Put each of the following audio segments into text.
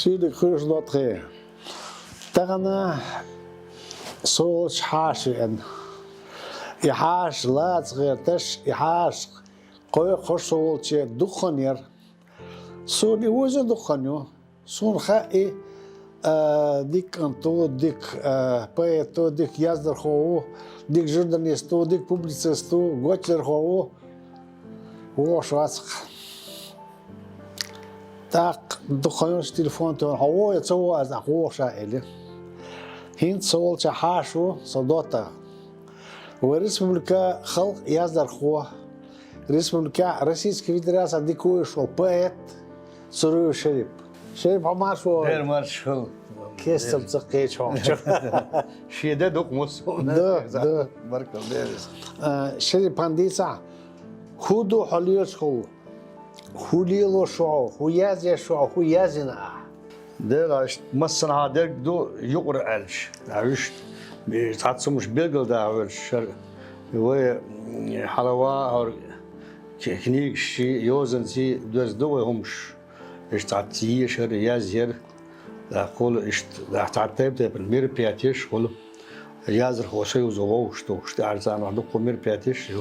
Sud Cruz Notre Tagana Sol Hashen Ihash Lats Gertesh Ihash Koy Horsolche Dukhonir Suni was a Dukhonio Sun Hai Dick Anto Dick Poeto Dick Yazder Ho Dick Journalisto Dick Publicisto Gotcher Ho Washwatsk Так духовный телефон то هو يتسوى از أقوى شائلة هين سوال شحاشو صداتا ورسملكا خلق يصدر خوا رسملكا رئيس كفيدراسة ديكو شو بيت سرو شريب عمر شو غير مرشو كيس تلتقي شو شي ده دوك مصون ده بركة دارس شريب بانديسا خودو حليوش خو خوليلو شو هو يازي شو هو يازنا ده عشت مثلا هذاك دو يقرأ الش عشت بتحسه مش بيقل ده عش هو حلوة أو كنيك شيء يوزن شيء دوز دو همش اشتعتيه شر يازير أقول اشتعتيب ده بالمير بياتيش قول يازر هو شيء وزوج تو عارزان عندك مير بياتيش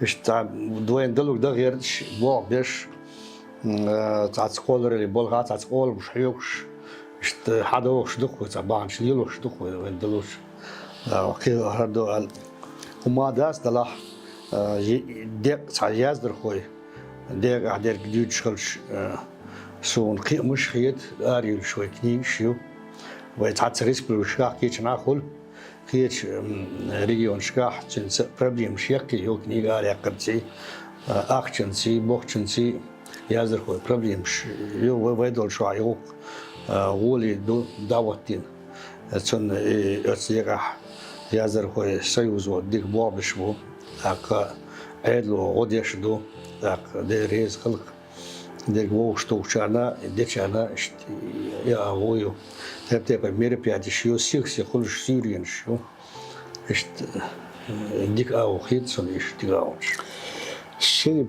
اشتع دوين دلوك ده غير بوع بيش تعتقول اللي بولها تعتقول مش حيوكش اشت حدا وش دخو تبعن شليلوش دخو وين دلوش اوكي هردو وما داس دلاح ديق تعياز درخوي ديق عدير جديد شغلش سون قي مش خيط اريل شوي كني شيو ويتعتريس بالوشاق كيش ناخل كيش ريجيون شكاح جنس بربليم شيقي يو كني قال يقرتي اخشنسي بوخشنسي يازر خوي بربليم يو ويدول شو يو غولي دو دعوتين تون اتسيقح يازر خوي سيوزو ديك بوابش بو اك عيدلو غوديش دو اك دي ريز خلق ديك ووشتو شانا ديشانا يا غويو تبتي بمير بياتي شيو سيكسي كلش سوريان شو اشت ديك او خيط سون ايش ديك اوش شرب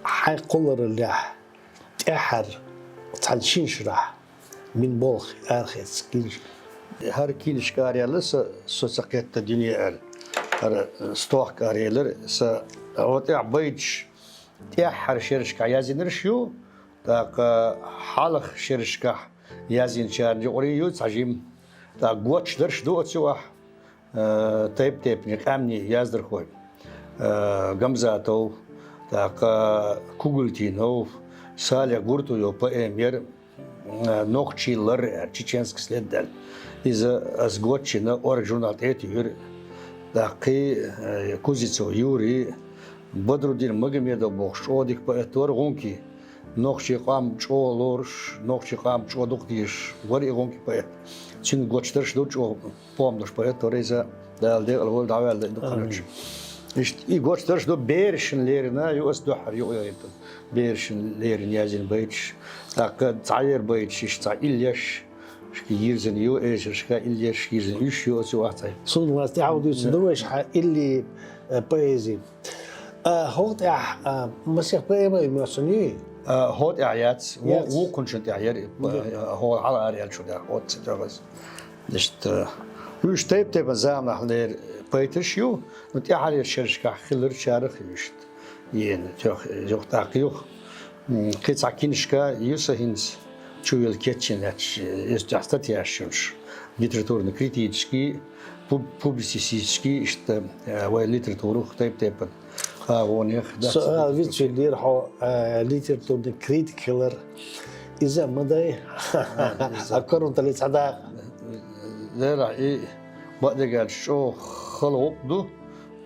حيقولر اللي احر تنشين شرح من بولخ ارخص كيلش هر كيلش كاريا لسه سوسقيت الدنيا هر ستوح كاريلر س اوتع بيتش تحر شرشكا يازين شو تاق حالخ شرشكا يازين شارج اوريو تاجيم تاق غوتش درش دو اتسوح تيب نقامني يازدر خوي غمزاتو تاق كوغلتينو ساليا غورتو يو بامير نوخчилар чеченск следдал из азготчина ор журнал этюр тaqi кузицо юри Бодрудин Магомедов бохш одик поэтор гонки нохчи қам чолорш нохчи қам чодуqдиш вари гонки поэт чин гочтарш до чо помниш поэтор иза далде алгол давал дуканыч и гочтарш до бершин лерина юс дохар юйт бершин лерин язин бейч так цайер бейч ишта ильяш يرزن يو ايش شكا اللي يرزن يشيو سو اعطي صون واس تعودوا تدوش اللي بويزي هوت مسيح بيما يمسني هوت اعيات و كنت اعيار هو على اريال شو ده هوت تجاوز دشت وش تيب زعما حلير بيتشيو نتي على الشركه خلر شارخ يشت ين جو تاقيو كيت ساكينشكا يوسهينز чуял кетченэч есть яшунш литературно-критический публицистический что в литературу тип он их да ведь اللي راحوا ليتراتورно-критикалар إذا مدى أكرم تلي صدق لا لا بعد قال شو خلق دو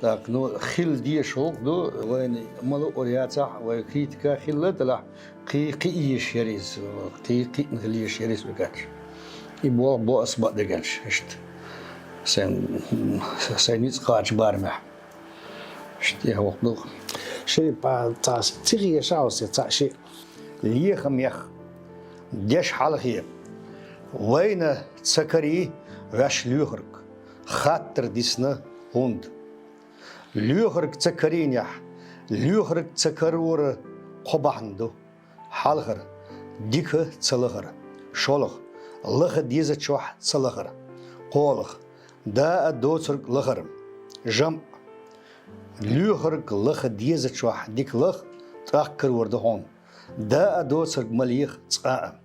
так ну хил дие шок до войны мало ориата вой критика хиллет ла قي شريس قي نغلي شريس بكات يبو اسبق دغالش شت سنيت قاج بارمح شت هو دو شي با تاس تيغي شاوس تاع شي ليه خميخ ديش حالخي وين تسكري واش ليهرك خاطر ديسنا هوند ليهرك تسكرين يح ليهرك تسكرور قبحندو حالخر ديك تسلخر شولخ لخ ديزة شوح تسلخر قولخ دا دوترك لخر جم ليهرك لخ ديزة شوح ديك لخ تأكر وردهون دا دوترك مليخ تقاء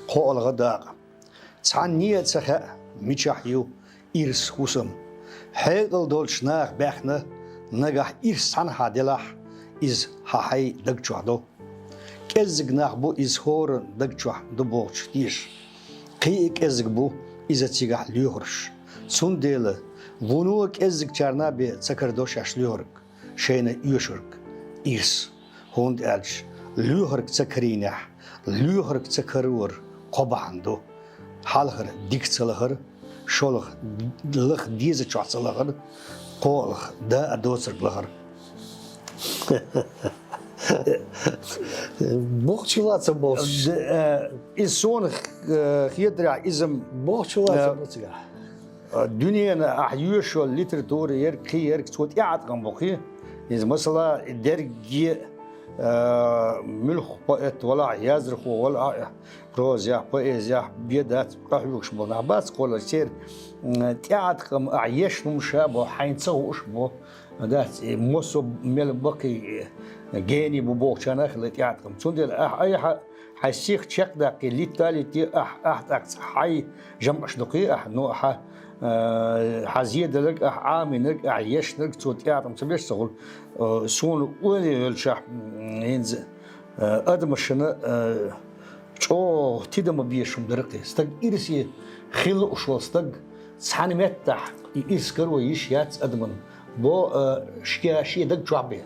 قول غداق تعني تسخاء ميشاحيو إرس خوسم حيقل دول شناخ باخنا نجح إرس عن حادلح إز حاحي دقشوحدو كزق ناخبو إز هور دقشوح دبوش تيش قي كزق بو إذا تيجح ليهرش سون ديلا ونو كزق چارنا بي تسكردوش اش ليهرك شينا يوشرك إرس هوند ألش ليهرك تسكرينح ليهرك تسكرور قبعندو حالخر ديك تسلخر شولخ لخ ديزة شوح تسلخر قولخ دا أدوسر لخر Bochtjulaatse bos. Is zo'n giedra ism Bochtjulaatse botsiga. دنيا أحيوش الليتراتور يركي كتوت يعت قنبوخي إذا مثلا درجي ملخ بقت ولا يزرخ ولا بروزيا بويزيا بيدات قحوش بنا بس كل شيء تعت قم أعيش مشابه حين تسويش بو ده موسو مل بقي جاني ببوخ شناخ اللي تعت قم تندل أي حسيخ تشك دقي ليتالي تي حي جمعش دقيقة نو حزيد لك عامي لك عيش لك توت يعطم تبيش تقول سون ولي الشح ينز ادم شنا شو تيدم بيشم درقي استق إرسي خيل وشو استق سحن متح يسكر ويش يات ادمن بو شكاشي دق شعبي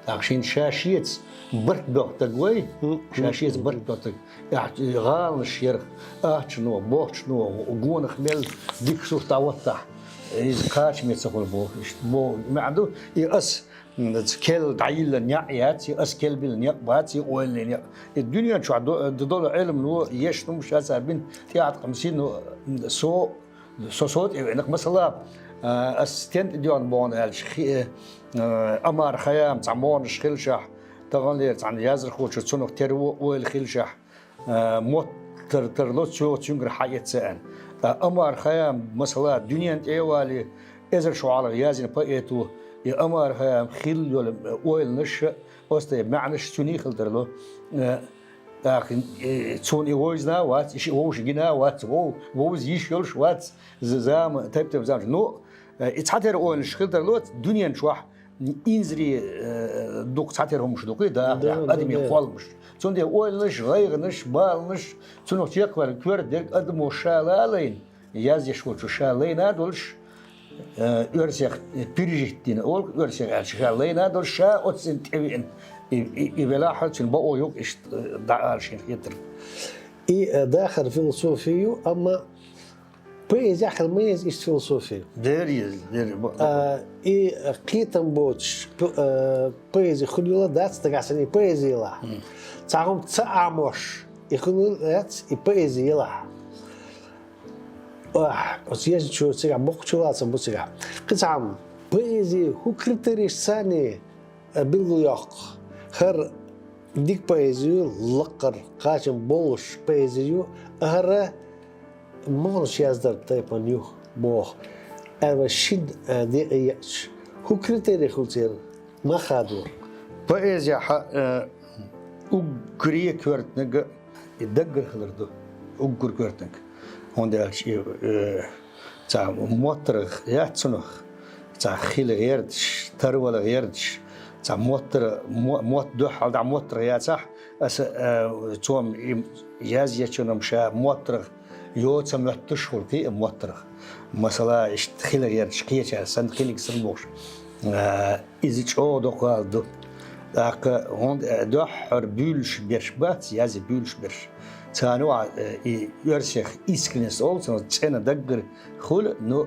عشان شاشيت برت بوتقوي شاشيت برت بوتق غال الشيرخ شنو بوخ شنو وقون خمل ديك شو تعوضح إذا قاش ميتسقول بو ما عنده يأس كل تعيل نيات يأس كل بالنيات باتي وين الدنيا شو دول علم لو يشتم مش حسابين تيعت 50 صوت انك مثلا أستنت ديون بون الشخي أمر خيام تعمون الشخلشح تغنير عن يازر خوش تصنع ترو والخلشح موت ترلوت شو تنقر حياة سان أمر خيام مثلا دنيا إيوالي إزر شو على يازن بقيتو يا أمر خيام خيل يول ويل نش أستي معنش توني خل ترلو لكن توني ويزنا وات إيش ووش جنا وات ووز يشيلش وات زام تبت زام نو اتحتر اول شخلتر لوت دنيا شوح انزري دوق تحتر هم شدوقي دا ادم يقولمش تون دي اول نش غير نش بال نش تون تيقبل كور دير ادم شالالين ياز يشو شالين ادولش ارسخ بيرجتين اول ارسخ شالين ادول شا اوتسن تبين يبلا حالتين بقو يوق اش دعارش يتر اي داخل فيلسوفيو اما بيز ياخذ ميز إيش فلسفي. ديريز إي قيتم بوتش بيز يخلوا دات تقاسني بيز يلا. تعهم تعمش يخلوا دات بيز يلا. وسياج شو تسمع بقشوا لازم بسمع. قطعم بيز هو كريتيريش ثاني بالغياق. خر ديك بيزيو لقر قاشم بولش بيزيو هره مالش يزدر تايبا نيو بوخ أنا شد دي أيش هو كريتيري خلتير ما خادور بإيز يا حق أقري كورتنك يدقر خلردو أقر كورتنك هون ده شيء تاع موترخ يعتصنخ تاع خيل غيردش ترول غيردش تاع موت دوح على موتر يا صح أس توم ياز يشون مشى موترخ يوتسم تشهر في موترخ مثلا اشتخيل غير شقية سند خيلك سنبوش إذا شو دقال دو داك هون دوحر بولش بيرشبات يازي بولش بيرش تانو يرسخ إسكنس أول سنة دقر خل نو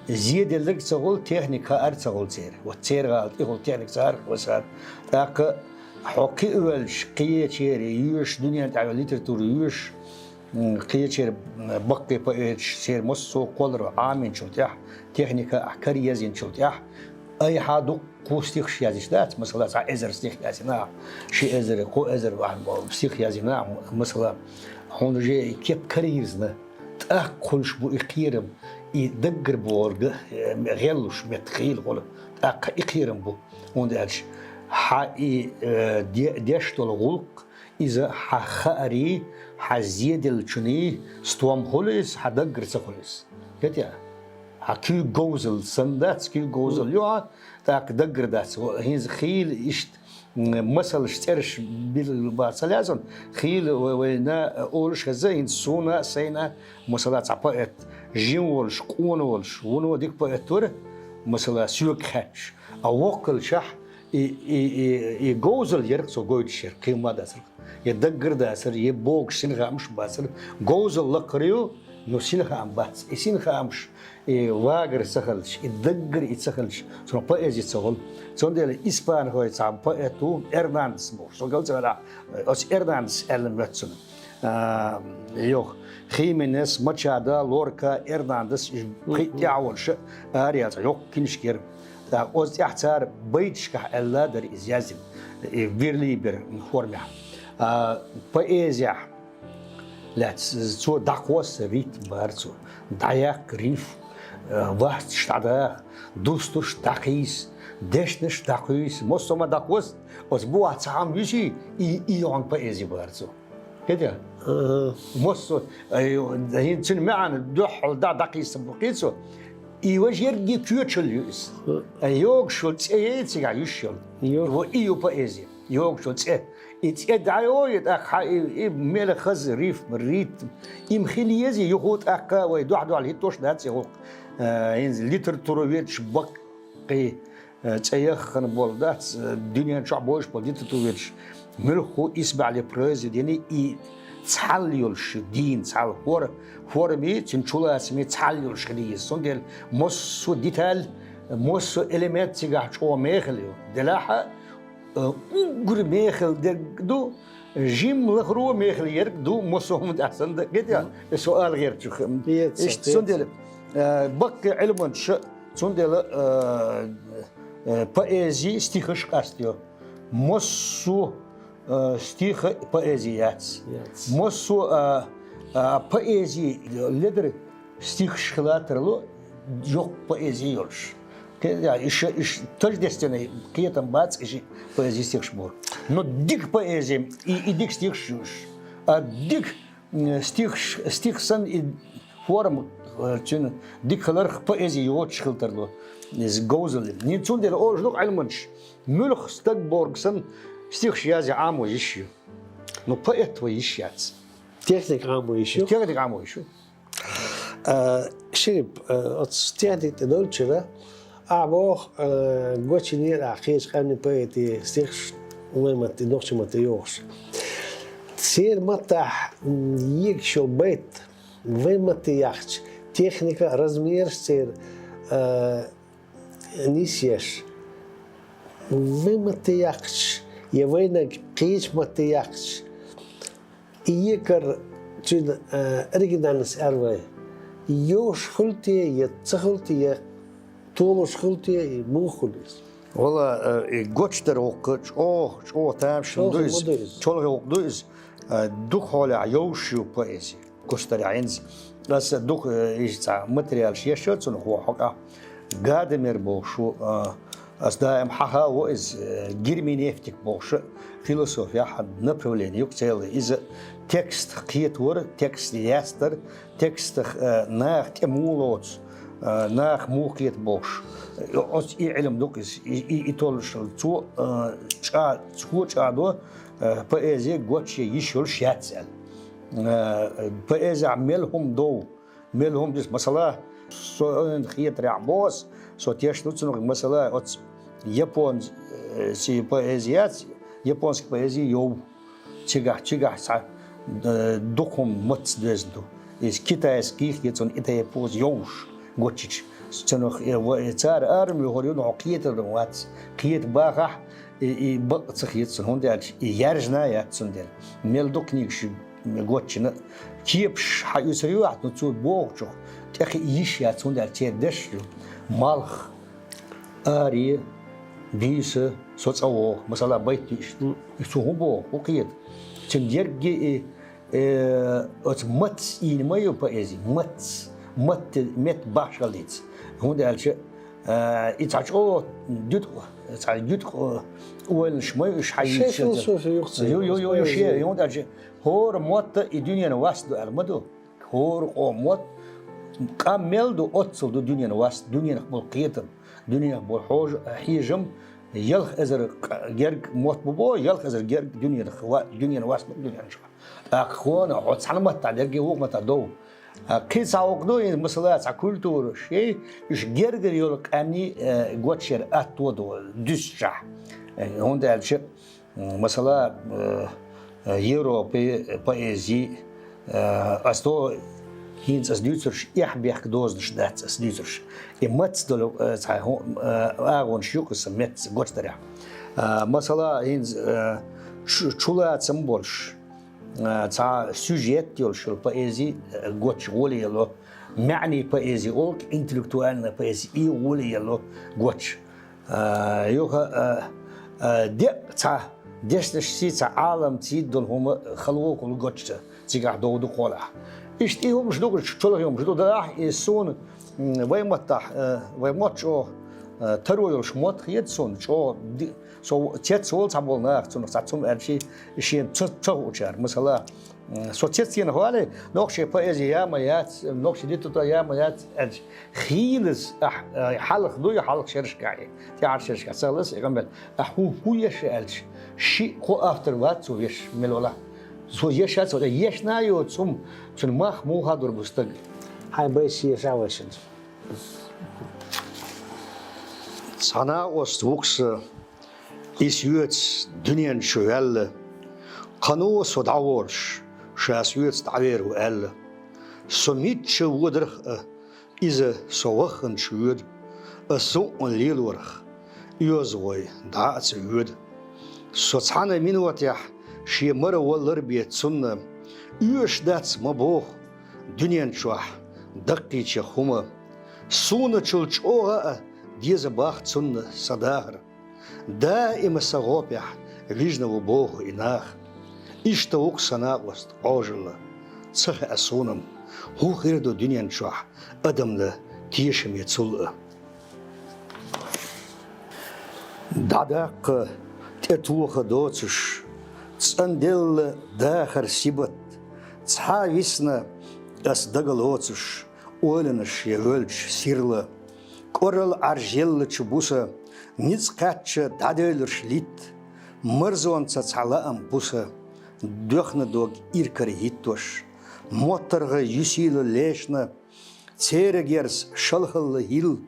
زيادة لك تقول تكنيكا أرتقول تير وتير غالط يقول تكنيك سار وسار داك حقي أولش قية شيري يوش دنيا تعالى ليتراتور يوش قية شير بقي بقيتش سير مصو قدر عامين شوتيح تكنيكا أحكارية زين شوتيح أي حادو قوستيخ شيازيش دات مثلا سا إزر ستيخ يازينا شي إزر قو إزر واحد ستيخ يازينا مثلا هون جي كيف كاريرزنا تأكلش بو إقيرم يدقر بورج غيلوش متخيل ولا إقيرم بو هون دالش حقي ديشتول غلق إذا حخاري حزيد الشني ستوام خلص حدقر سخلص كتيا حكي جوزل سندات كي جوزل يوها تاك دقر داس هيز خيل إشت مثل اشترش بالباسلازن خيل ونا أولش هزين سونا سينا مثلا عباءت جين ولش قون ولش ونو ديك بقتور مثلا سيوك خش أوكل شح يجوزل يرك سو جويد شر قيمة داسر يدقر داسر يبوق سنغا مش باسر جوزل لقريو نو سنغا باس سنغا مش واجر سخلش يدقر يتسخلش سو بايز يتسخل سون ديال إسبان هو يتسام بايتو إرناندس مو سو قلت لا أس إرناندس ألمتسون يوه خيمينيس ماتشادا لوركا إرناندس يعول ش أريات يوه كنشكير أوز يحتار بيتشكح الله در إزيازم فيرلي بير فورميا بأيزيا لا سو داقوس ريت بارسو داياك ريف واحد شتادا دوستوش داقيس دشنش داقيس مستوما داقوس أوز بوا تعام يشي إيون بأيزي بارسو كده مستو هين تن معنا دوح دا داقيس بقيسو إيواج يرجع كيوتشل يوس أيوك شلت إيه تيجا يشل هو إيو بأزي يوك شلت إيه دعيو يتأخ إيه ميل خز ريف مريت إم خليزي يخوت أكا ويدوح دو على هيتوش دات يخوك ينزل لتر ترويتش بقي تأيخ خن بولدات الدنيا شعبوش بولدت ترويتش ملخو إسبع لبرز يعني إيه تعليلش دين تعال فورمي تنشولا اسمي تعليلش خليه صندل مصو ديتال مصو إليمنت تيجا شو ميخليو دلاحة أقر ميخل دو جيم لخرو ميخل يرك دو مصو هم أحسن ده كده سؤال غير شو إيش صندل بق علم ش صندل بأزي استيخش قاستيو مصو стих поэзият. Мосу поэзии лидер стих шхлатерло жоқ поэзии олш. Я иш тождественный киетам бац иш поэзии стих шмур. Но дик поэзии и дик стих шуш. А дик стих сан и форм чын дик халар поэзии от шхлатерло. Из гозель. Не цундел олш док альманш. Мюлх стагборг сан стих шиази аму ищу. Но поэт твой ищец. Техник аму ищу. Техник аму ищу. شرب تستعدي تدولشرا أعبوه قوتشنير أخيش قامني بيتي استيخش وين ما تدوخش ما تيوخش تصير مطح يكشو بيت وين ما تيخش تكنيكا رزمير تصير نيسيش وين ما تيخش يوينك قيش ما تيخش يكر تشد أرجدانس أروي يوش خلتي يتسخلتي طولش خلتي مو خلص والله قوتشتر وقتش تامش دوز شلغي وقدوز دوخ على عيوشي وبايزي قوتشتر عينز بس دوخ يجتع ماتريال شيشوت سنو هو حقا قادمير بوشو أس دائم حها وإز جيرمي نفتك بوش فيلسوفيا حد نبرولين يكتيل إذا تكست قيتور تكست ياستر تكست ناخ تمولوت ناخ موقيت بوش أس علم دوكس يتولش تو تشادو بأزي قوتش يشول شاتسل بأزي ملهم ديس مثلا سو خيت رعبوس سو تيش نوتسنو مثلا أس يابون سي بأزيات японский поэзии йоу чигах са духом мацдездо из китайских есть он это япоз йоуш готич ценох цар армию горю но киет рвац киет бага بقصخ يتسن هون دال يارجنا يتسن دال ميل دوكنيك شو قوتشنا كيبش حيسري واحد نتصور بوغشو تأخي يش يتسن دال تيدش مالخ آري بيس صوت أوه مثلا بيتيش يسوه بو وقيد تنديرجي مت إن ما يبقى مت باشليت هون ده الشيء يتعش أو ديت وين شماي إيش حي شيء فلسفي يقصد يو شيء هون ده الشيء هور موت الدنيا نواس دو المدو هور أو موت كامل دو أتصل دو الدنيا نواس الدنيا نقبل قيتم الدنيا نقبل حوج حيجم يلخ أزر جرق موت ببو يلخ أزر جرق الدنيا نواس الدنيا نشوا أخوانا عطسنا ما تعدي وق ما تعدو كيس عقدو مثلا كولتور شيء إيش جرق يولك أني قوتشر أتودو دشة هون ده الشيء مثلا يورو بيزي أستو هينز أسديترش يحبيك دوز نشدات أسديترش إمتى دلو أغون شيوكس مت قوتشتريا مثلا هينز شولا تسمبولش تا سوجيت يولش البايزي قوتش ولي يلو معني بايزي أولك إنتلكتوالنا بايزي إي ولي يلو قوتش يوها دي تا ديش سي تا عالم تي دول هما خلوك القوتش تيجا دو قولا إيش هم مش دوغ شلون يوم مش دوغ ده يسون ويمتح ويمتشو ترو يلش مت خيد سون شو سو تيت سول تعملنا سون ساتسوم أرشي شيء تشو وشار مثلا سو تيت سين هوالي نقش بايزي يا ميات نقش دي توتا يا ميات أرش خيلز حلق دوي حلق شركة تعرف شركة سالس يعمل هو يش أرش شيء هو أفتر وات سو يش ملولا سو يش سو يش نايو تسوم شن مخ مو هادور بستق هاي بيش يشاوشن sana ostvuks isjuts dunien shuel kanu sodavors shas juts taver el somit shwudr ize sowachen shud a so on lelorg yozwoy daats jud so tsane minwatah shimar waller biet sunna yush dats mabo dunien shwah daqi chkhuma suna chulchoga ديز باخ تسن صداهر دائما سغوبيح ويجنو بوغ إناخ إشتوك سناقوست عوجل تسخ أسونم هو خيردو دنيا نشوح أدم تيشم يتسل داداق تأتوخ دوتش تسندل داخر سيبت تسحاويسنا أسدقلوتش أولنش يغلش سيرلا Корал аржеллы чубуса, ниц катча дадэлэрш лит, мырзуан цацалаам буса, дөхна дог иркар хиттош, моттарга юсилы лешна, церегерс шалхылы хил,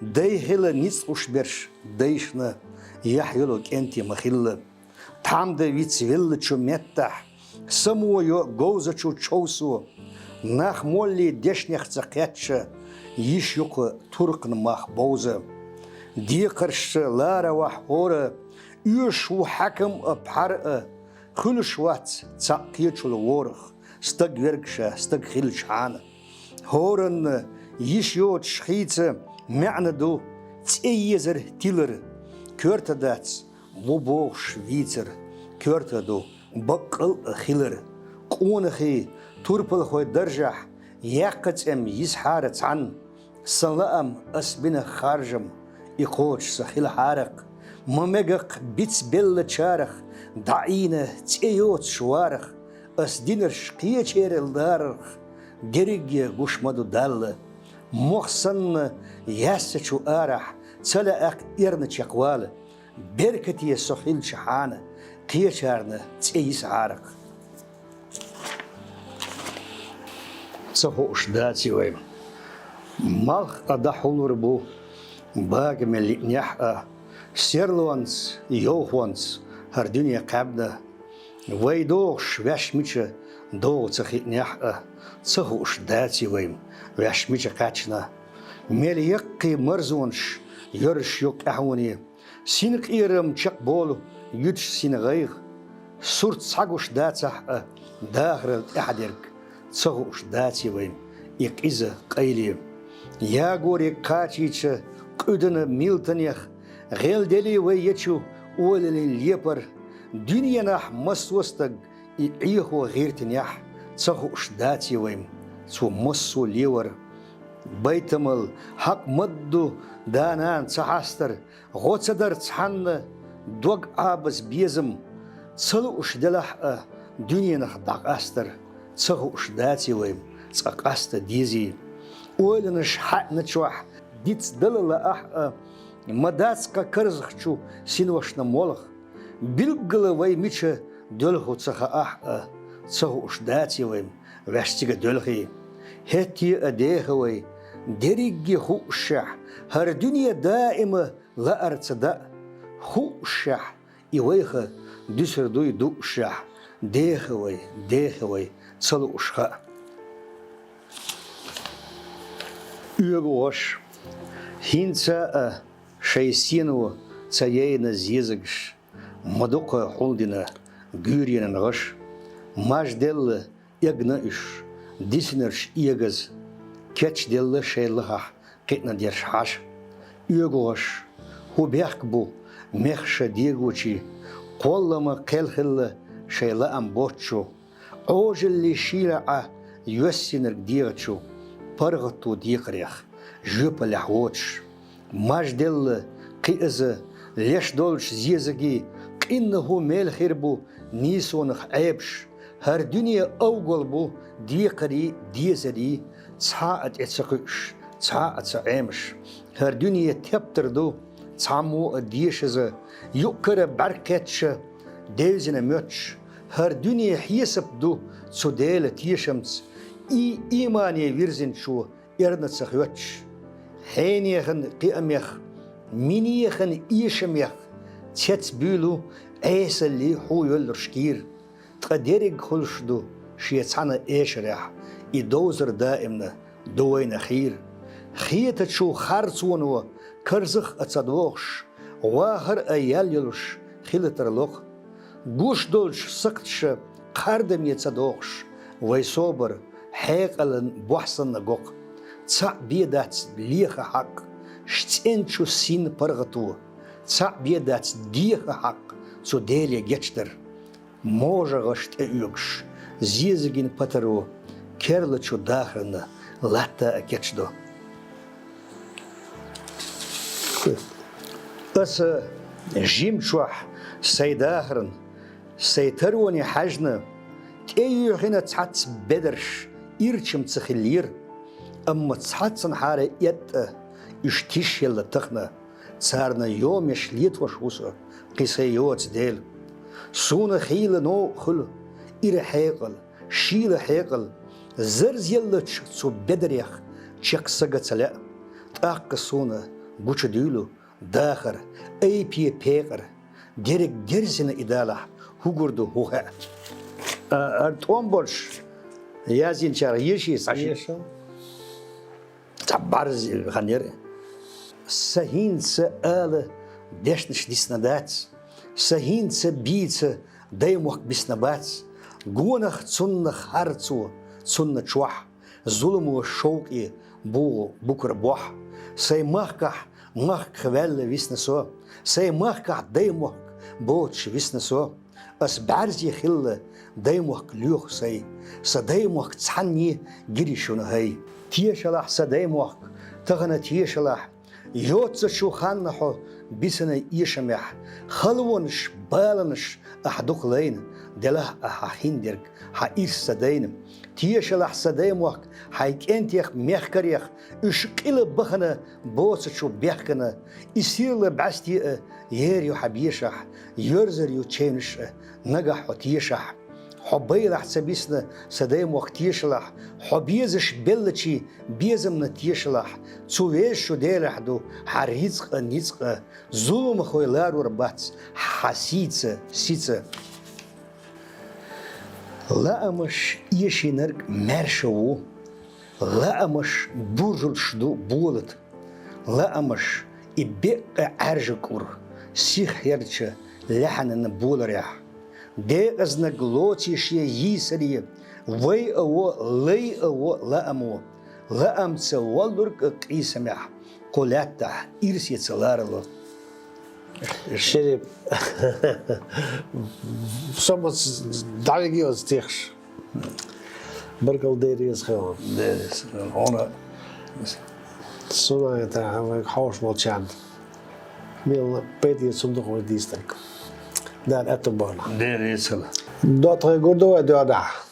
дэйхилы ниц ушберш дэйшна, яхюлу кенти махиллы, тамда вицвиллы чуметтах, самуо гоуза чу чоусу, нах молли дешнях цакетча, يشيق ترقن مخ بوزة ديقرش لارا وحورة يشو حكم أبحرق خلش وات تساقيتش الورخ ستق ورقشة ستق خلش عانا هورن يشيوت شخيتة معنى دو تأيزر تيلر كورتا داتس وبوغ شويتر كورتا دو بقل خيلر قونخي توربل خوي درجح يقت يسحارت عن سلام أسبنا خارجم يقوش سخيل حارق ممجق بيتس بيل تشارخ دعينا تيوت شوارخ أسدينر شقية شير الدارخ جريج وش مدو دال محسن ياسشو آرح تلا إرنش يقوال بركتي سخيل شحانة قيشارنا تيس عارق سهوش داتي ويم مالخ أدحول ربو باق من لنيح سيرلوانس يوخوانس هر دنيا قابنا ويدوش واش ميتش دو تخي نيح سهوش داتي ويم واش ميتش قاتشنا مليقي مرزونش يرش يوك أحوني Sinek irum çak bolu, yüç sinegayg. Surt saguş datsah dağrıl ahdirk. Saguş datsi vayım. İk izi qayliyim. Ya gori kaçiçı, qüdünü miltaniyah. Geldeli ve yeçu, oleli liyapar. Dünyanah masvastag, iqiyhu girtiniyah. Saguş datsi vayım. Su massu liwar. Baytamıl hak maddu danan tsahastır. Gotsadar tshanna dog abas bizim. Salı uşdalah dünyanah daqastır. Sağı uşdati vayım. Tsaqasta dizi. Oylanış hatna çuah. Dits dalala madatska kırzıqçu sinvaşna molaq. Bilgılı vay miçe dölhu tsaha sağı uşdati vayım. Vəştiga dölhi. Heti adeha vay. Derigi huşah. Her dünya daima la artsada. Huşah. İvayha düsürduy duşah. Deha vay. Salı uşha. Üyegoş. Hinsa şeysinu tsayayna zizagş. Maduqa huldina güryenin gaş. Majdelli yagna iş. Disnerş iyagaz. Keç delli şeyliha qitna derş haş. Üyegoş. Hubek bu. Mehşa dieguçi. Qollama qelhilli şeyla amboçu. Ojelli şila'a yüessinir diyaçu. Pargatu diqriyah. Jüpalih voç. Majdelli qiyazı. Leş dolş ziyazagi. Qinnahu melhir bu. Nisonih ayıbş. Her dünya avgol bu. Diqri diyazari. Tsaat etsaqış. Tsaat sa'aymış. Her dünya teptirdu. Tsamu diyişizı. Yukkara barketşi. Devzine möç. Her dünya hiyasıpdu. Sudele tiyişimts. İmaniye virzin şu. Ernatsak yoç. Heyniyehin qiyamiyah. Miniyehin iyişimiyah. Tsets büylu. Eyselli huyul rşkir. Tqaderig hulşdu. Şiyetsana eşriyah. İdozır daimna. Duvayna khir. Khiyata şu khartsunu. Kırzık atsadvoğş. Vahır ayal yuluş. Khilatarloq. Guş dolş sıktşı. Kardım yetsadvoğş. Vay sober. Hayqalın buhsanna goq. Tsa biedats liha haq. Ştsençu sin pargatu. Tsa biedats diha haq. Su delya geçtir. Moža gaşt üyükş. Zizigin pataru. Kerliçu dahrını. Latta geçdu. Asa jimçuah saydahrın. Saytarwani hajna. Eyyuhina tsats bederş. İrçim tsıkhillir. Amma tsatsın hara yetta. İştiş yalla tıkhna. Tsarna yomeş litvaş usa. Qisay yots del. Suna khila no khul. İri hayqal. Şila hayqal. Zırz yalla su bederyah. Çaksaga tsala. Taqqa suna. Buçu düylü. Dağır. Eypiye peqir. Derek dersine idalah. Hugurdu huha. Tomboş. Yazın çara yeşi saçı. Tabarz hanyer. Sahinsa ala deşniş disnadats. Sahinsa bica daymuq bisnabats. Gunah sunnah harcu sunna çuah. Zulmu şovqi bu bukra boh. Say mahkah khvelle visnaso. Say mahkah daymuq boç visnaso. As barzi khilla daymuq lyuh say. Sadaymuq tsanni girişuna hay. Tiyşalah sadaymuq tağına tiyşalah. Yotsa şu xannahu bisana işamah. Khalwonş balanş ahduqlayn. Delah ahindirk ha irsadaynim. Tiyşalah sadaymuq haykentiyah mehkariyah. Üşqila baxana bosa şu behkana. İsirla basti yer yu habişah. Yörzer yu çenş nagah tiyşah. حبيلح سبيسنا سدايم وقت يشلح حبيزش بلتشي بيزمنا تيشلح تسويش شو ديلح دو حريزق نيزق ظلم خويلار وربات حسيتة سيتة لا أمش يشي نرق مرشو لا أمش برجل شدو بولد لا أمش إبقى عرجكور سيخ يرتش لحن النبول ريح دي أزنق لوتي شيء يسري وي أو لي أو لا أمو لا أم تولرك قيسمح قلاته إرسي تلارلو Šerif, samo dalje od stichš. Brgal deriz gewoon. ديرس هنا Sona je ta haus wel tjan. Mil peti zondag met die sterk. Daar eten borna. ديرس Dat ga ik door da.